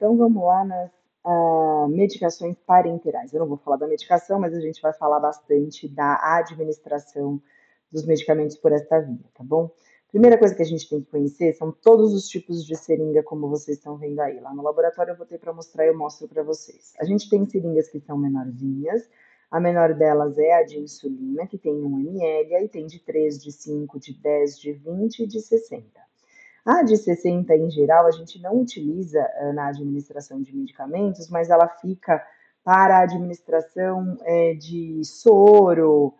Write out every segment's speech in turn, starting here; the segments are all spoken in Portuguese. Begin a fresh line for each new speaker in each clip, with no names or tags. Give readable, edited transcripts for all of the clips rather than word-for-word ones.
então vamos lá nas medicações parenterais. Eu não vou falar da medicação, mas a gente vai falar bastante da administração dos medicamentos por esta via, tá bom? Primeira coisa que a gente tem que conhecer são todos os tipos de seringa, como vocês estão vendo aí. Lá no laboratório eu botei para mostrar e eu mostro para vocês. A gente tem seringas que são menorzinhas. A menor delas é a de insulina, que tem 1 ml, aí tem de 3, de 5, de 10, de 20 e de 60. A de 60, em geral, a gente não utiliza na administração de medicamentos, mas ela fica para a administração de soro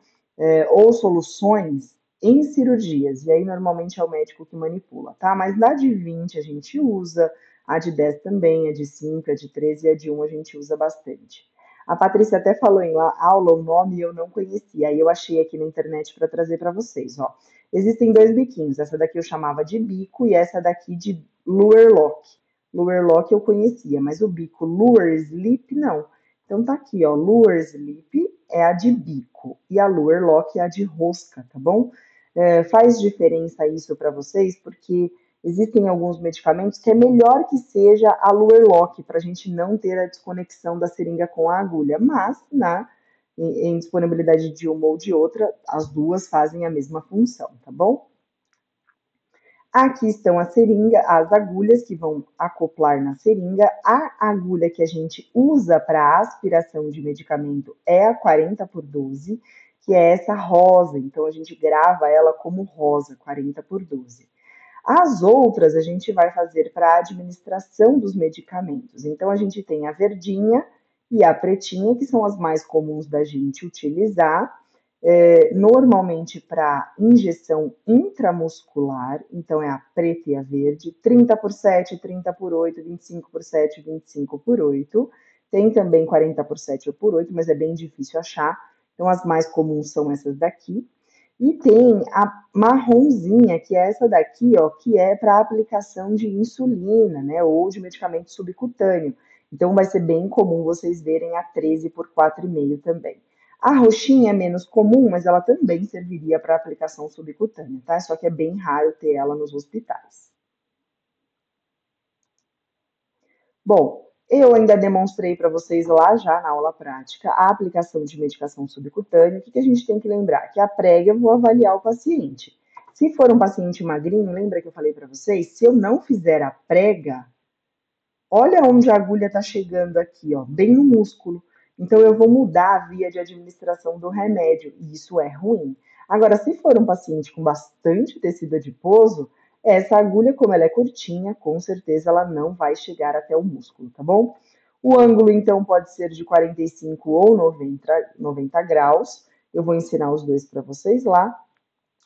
ou soluções em cirurgias. E aí, normalmente, é o médico que manipula, tá? Mas na de 20 a gente usa, a de 10 também, a de 5, a de 13 e a de 1 a gente usa bastante. A Patrícia até falou em aula o nome e eu não conhecia, aí eu achei aqui na internet para trazer para vocês, ó. Existem dois biquinhos, essa daqui eu chamava de bico e essa daqui de lure lock. Lure lock eu conhecia, mas o bico lure sleep não. Então tá aqui, ó, lure sleep é a de bico e a lure lock é a de rosca, tá bom? Faz diferença isso para vocês, porque existem alguns medicamentos que é melhor que seja a lure lock para a gente não ter a desconexão da seringa com a agulha, mas em disponibilidade de uma ou de outra, as duas fazem a mesma função, tá bom? Aqui estão a seringa, as agulhas que vão acoplar na seringa. A agulha que a gente usa para aspiração de medicamento é a 40 por 12, que é essa rosa. Então a gente grava ela como rosa, 40 por 12. As outras a gente vai fazer para a administração dos medicamentos. Então a gente tem a verdinha e a pretinha, que são as mais comuns da gente utilizar, normalmente para injeção intramuscular, então é a preta e a verde, 30 por 7, 30 por 8, 25 por 7, 25 por 8. Tem também 40 por 7 ou por 8, mas é bem difícil achar. Então as mais comuns são essas daqui. E tem a marronzinha, que é essa daqui, ó, que é para aplicação de insulina, né, ou de medicamento subcutâneo. Então vai ser bem comum vocês verem a 13 por 4,5 também. A roxinha é menos comum, mas ela também serviria para aplicação subcutânea, tá? Só que é bem raro ter ela nos hospitais. Bom, eu ainda demonstrei para vocês lá já na aula prática a aplicação de medicação subcutânea. O que a gente tem que lembrar? Que a prega eu vou avaliar o paciente. Se for um paciente magrinho, lembra que eu falei para vocês? Se eu não fizer a prega, olha onde a agulha está chegando aqui, ó, bem no músculo. Então eu vou mudar a via de administração do remédio, e isso é ruim. Agora, se for um paciente com bastante tecido adiposo, essa agulha, como ela é curtinha, com certeza ela não vai chegar até o músculo, tá bom? O ângulo, então, pode ser de 45 ou 90 graus. Eu vou ensinar os dois para vocês lá.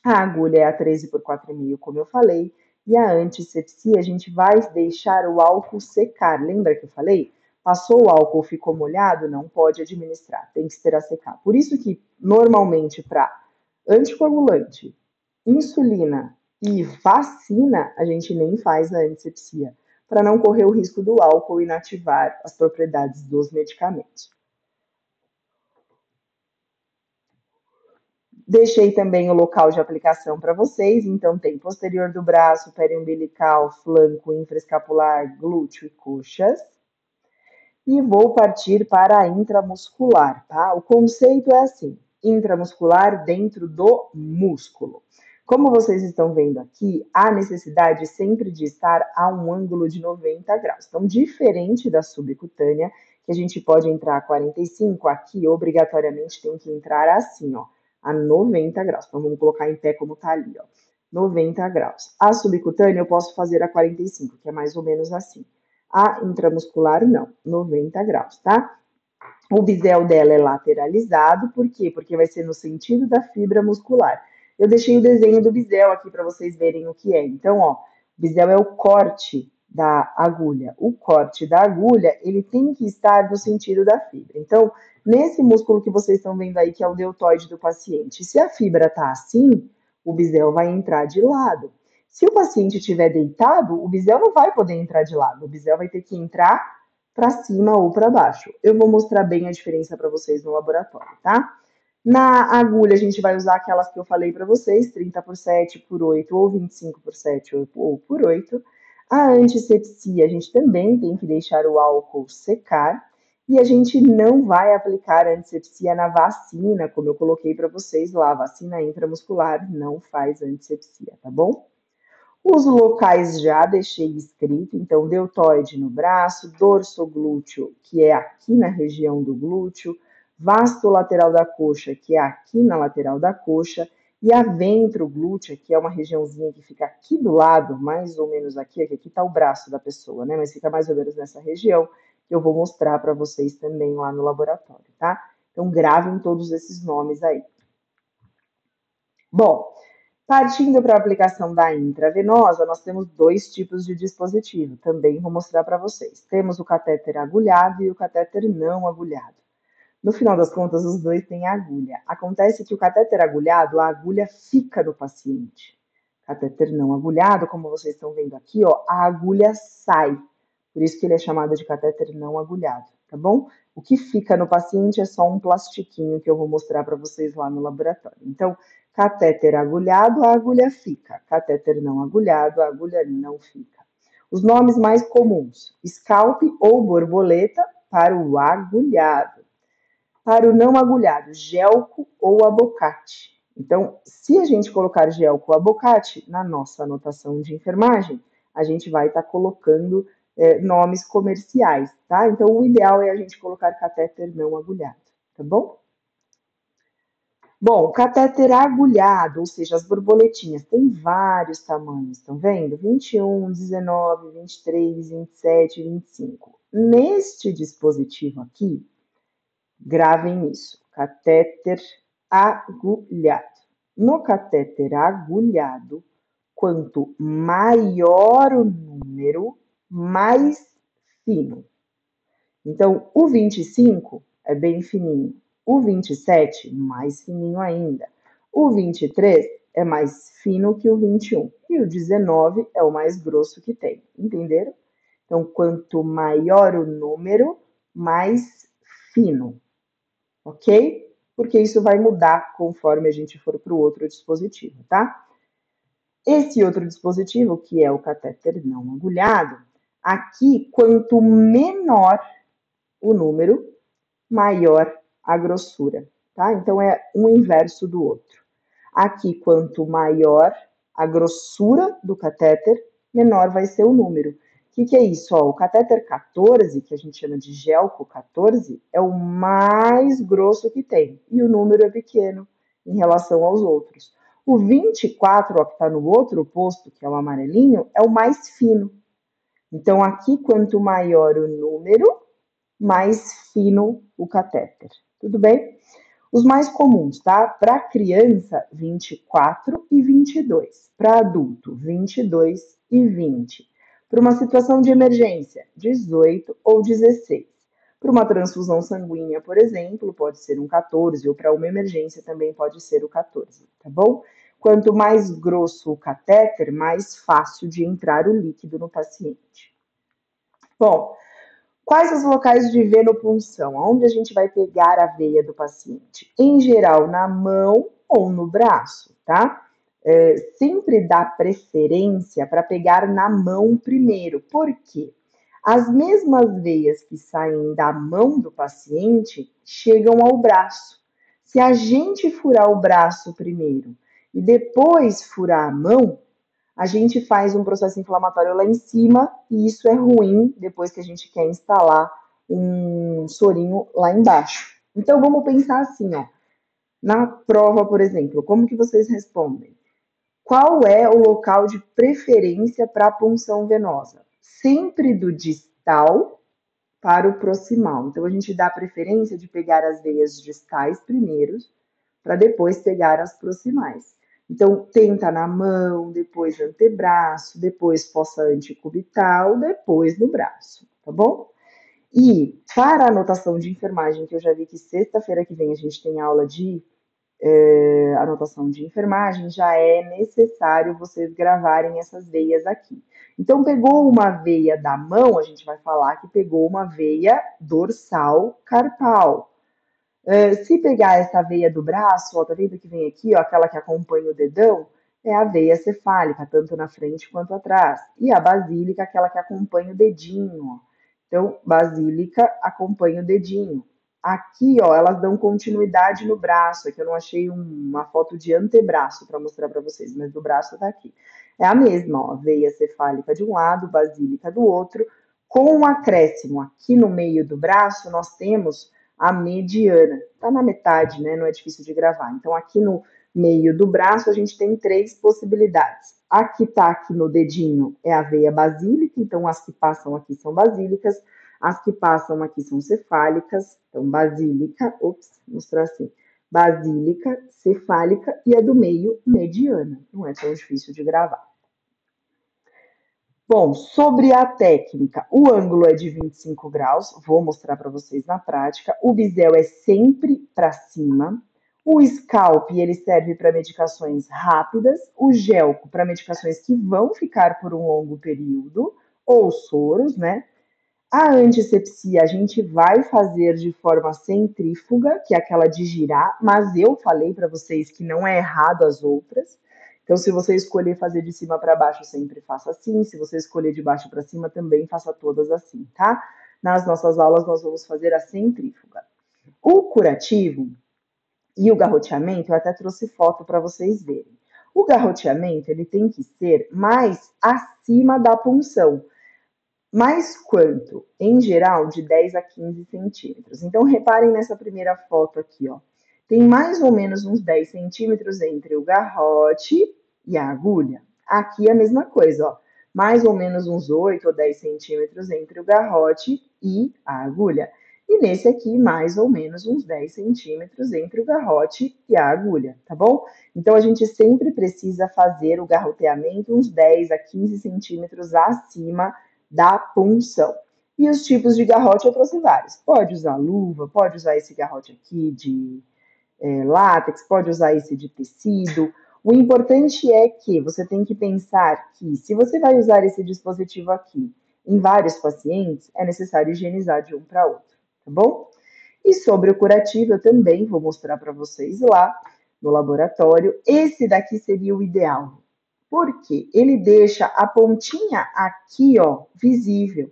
A agulha é a 13 por 4,5, como eu falei. E a antisepsia, a gente vai deixar o álcool secar. Lembra que eu falei? Passou o álcool, ficou molhado, não pode administrar, tem que esperar secar. Por isso que, normalmente, para anticoagulante, insulina e vacina, a gente nem faz a antisepsia, para não correr o risco do álcool inativar as propriedades dos medicamentos. Deixei também o local de aplicação para vocês, então tem posterior do braço, periumbilical, flanco, infraescapular, glúteo e coxas. E vou partir para a intramuscular, tá? O conceito é assim: intramuscular dentro do músculo. Como vocês estão vendo aqui, há necessidade sempre de estar a um ângulo de 90 graus. Então, diferente da subcutânea, que a gente pode entrar a 45, aqui obrigatoriamente tem que entrar assim, ó, a 90 graus. Então, vamos colocar em pé como tá ali, ó, 90 graus. A subcutânea eu posso fazer a 45, que é mais ou menos assim. A intramuscular, não, 90 graus, tá? O bisel dela é lateralizado, por quê? Porque vai ser no sentido da fibra muscular. Eu deixei o desenho do bisel aqui para vocês verem o que é. Então, ó, bisel é o corte da agulha. O corte da agulha, ele tem que estar no sentido da fibra. Então, nesse músculo que vocês estão vendo aí, que é o deltoide do paciente, se a fibra tá assim, o bisel vai entrar de lado. Se o paciente estiver deitado, o bisel não vai poder entrar de lado, o bisel vai ter que entrar para cima ou para baixo. Eu vou mostrar bem a diferença para vocês no laboratório, tá? Na agulha, a gente vai usar aquelas que eu falei para vocês, 30 por 7 por 8 ou 25 por 7 ou por 8. A antisepsia, a gente também tem que deixar o álcool secar e a gente não vai aplicar antisepsia na vacina, como eu coloquei para vocês lá, vacina intramuscular não faz antisepsia, tá bom? Os locais já deixei escrito, então deltoide no braço, dorso glúteo, que é aqui na região do glúteo, vasto lateral da coxa, que é aqui na lateral da coxa, e a ventroglútea, que é uma regiãozinha que fica aqui do lado, mais ou menos aqui, que aqui está o braço da pessoa, né? Mas fica mais ou menos nessa região, que eu vou mostrar para vocês também lá no laboratório, tá? Então gravem todos esses nomes aí. Bom, partindo para a aplicação da intravenosa, nós temos dois tipos de dispositivo, também vou mostrar para vocês. Temos o catéter agulhado e o catéter não agulhado. No final das contas, os dois têm agulha. Acontece que o catéter agulhado, a agulha fica no paciente. Catéter não agulhado, como vocês estão vendo aqui, ó, a agulha sai. Por isso que ele é chamado de catéter não agulhado, tá bom? O que fica no paciente é só um plastiquinho que eu vou mostrar para vocês lá no laboratório. Então, catéter agulhado, a agulha fica. Catéter não agulhado, a agulha não fica. Os nomes mais comuns: scalp ou borboleta para o agulhado. Para o não agulhado, gelco ou abocate. Então, se a gente colocar gelco ou abocate na nossa anotação de enfermagem, a gente vai estar colocando nomes comerciais, tá? Então, o ideal é a gente colocar catéter não agulhado, tá bom? Bom, catéter agulhado, ou seja, as borboletinhas, tem vários tamanhos, estão vendo? 21, 19, 23, 27, 25. Neste dispositivo aqui, gravem isso, catéter agulhado. No catéter agulhado, quanto maior o número, mais fino. Então, o 25 é bem fininho. O 27, mais fininho ainda. O 23 é mais fino que o 21. E o 19 é o mais grosso que tem. Entenderam? Então, quanto maior o número, mais fino. Ok? Porque isso vai mudar conforme a gente for para o outro dispositivo, tá? Esse outro dispositivo, que é o catéter não agulhado, aqui, quanto menor o número, maior a grossura, tá? Então é um inverso do outro. Aqui, quanto maior a grossura do catéter, menor vai ser o número. O que é isso? Ó, o catéter 14, que a gente chama de gelco 14, é o mais grosso que tem. E o número é pequeno em relação aos outros. O 24, ó, que está no outro posto, que é o amarelinho, é o mais fino. Então, aqui, quanto maior o número, mais fino o catéter. Tudo bem? Os mais comuns, tá? Para criança, 24 e 22. Para adulto, 22 e 20. Para uma situação de emergência, 18 ou 16. Para uma transfusão sanguínea, por exemplo, pode ser um 14, ou para uma emergência também pode ser o 14, tá bom? Quanto mais grosso o catéter, mais fácil de entrar o líquido no paciente. Bom, quais os locais de venopunção? Onde a gente vai pegar a veia do paciente? Em geral, na mão ou no braço, tá? Sempre dá preferência para pegar na mão primeiro. Por quê? As mesmas veias que saem da mão do paciente chegam ao braço. Se a gente furar o braço primeiro e depois furar a mão, a gente faz um processo inflamatório lá em cima e isso é ruim depois que a gente quer instalar um sorinho lá embaixo. Então vamos pensar assim, ó, na prova, por exemplo, como que vocês respondem? Qual é o local de preferência para a punção venosa? Sempre do distal para o proximal. Então a gente dá preferência de pegar as veias distais primeiro, para depois pegar as proximais. Então, tenta na mão, depois antebraço, depois fossa antecubital, depois no braço, tá bom? E para a anotação de enfermagem, que eu já vi que sexta-feira que vem a gente tem aula de anotação de enfermagem, já é necessário vocês gravarem essas veias aqui. Então, pegou uma veia da mão, a gente vai falar que pegou uma veia dorsal carpal. Se pegar essa veia do braço, ó, tá vendo que vem aqui, ó, aquela que acompanha o dedão, é a veia cefálica, tanto na frente quanto atrás. E a basílica, aquela que acompanha o dedinho, ó. Então, basílica acompanha o dedinho. Aqui, ó, elas dão continuidade no braço. Aqui eu não achei uma foto de antebraço para mostrar para vocês, mas do braço tá aqui. É a mesma, ó, veia cefálica de um lado, basílica do outro, com um acréscimo. Aqui no meio do braço, nós temos a mediana. Tá na metade, né? Não é difícil de gravar. Então, aqui no meio do braço, a gente tem três possibilidades. A que tá aqui no dedinho é a veia basílica, então as que passam aqui são basílicas. As que passam aqui são cefálicas, então basílica, ops, vou mostrar assim, basílica, cefálica e a do meio, mediana. Não é tão difícil de gravar. Bom, sobre a técnica, o ângulo é de 25 graus, vou mostrar para vocês na prática. O bisel é sempre para cima. O scalp, ele serve para medicações rápidas. O gelco para medicações que vão ficar por um longo período, ou soros, né? A antisepsia a gente vai fazer de forma centrífuga, que é aquela de girar, mas eu falei para vocês que não é errado as outras. Então, se você escolher fazer de cima para baixo, sempre faça assim. Se você escolher de baixo para cima, também faça todas assim, tá? Nas nossas aulas, nós vamos fazer a centrífuga. O curativo e o garroteamento, eu até trouxe foto para vocês verem. O garroteamento, ele tem que ser mais acima da punção. Mais quanto? Em geral, de 10 a 15 centímetros. Então, reparem nessa primeira foto aqui, ó. Tem mais ou menos uns 10 centímetros entre o garrote e a agulha. Aqui é a mesma coisa, ó. Mais ou menos uns 8 ou 10 centímetros entre o garrote e a agulha. E nesse aqui, mais ou menos uns 10 centímetros entre o garrote e a agulha, tá bom? Então, a gente sempre precisa fazer o garroteamento uns 10 a 15 centímetros acima da punção. E os tipos de garrote eu trouxe vários. Pode usar luva, pode usar esse garrote aqui de látex, pode usar esse de tecido. O importante é que você tem que pensar que se você vai usar esse dispositivo aqui em vários pacientes, é necessário higienizar de um para outro, tá bom? E sobre o curativo, eu também vou mostrar para vocês lá no laboratório. Esse daqui seria o ideal. Por quê? Ele deixa a pontinha aqui, ó, visível.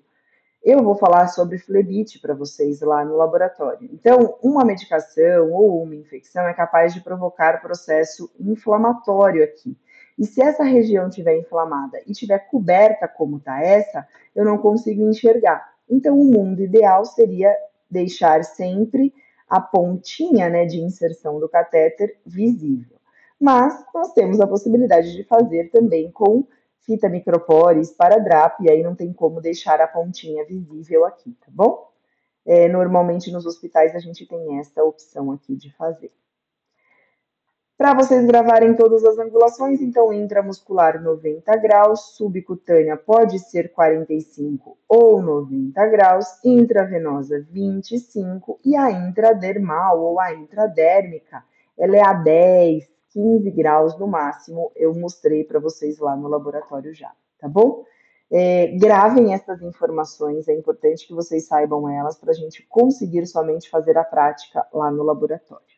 Eu vou falar sobre flebite para vocês lá no laboratório. Então, uma medicação ou uma infecção é capaz de provocar processo inflamatório aqui. E se essa região estiver inflamada e estiver coberta como está essa, eu não consigo enxergar. Então, o mundo ideal seria deixar sempre a pontinha, né, de inserção do catéter visível. Mas nós temos a possibilidade de fazer também com fita micropore, esparadrapo, e aí não tem como deixar a pontinha visível aqui, tá bom? Normalmente nos hospitais a gente tem essa opção aqui de fazer. Para vocês gravarem todas as angulações, então intramuscular 90 graus, subcutânea pode ser 45 ou 90 graus, intravenosa 25 e a intradermal ou a intradérmica, ela é a 10, 15 graus no máximo, eu mostrei para vocês lá no laboratório já, tá bom? Gravem essas informações, é importante que vocês saibam elas para a gente conseguir somente fazer a prática lá no laboratório.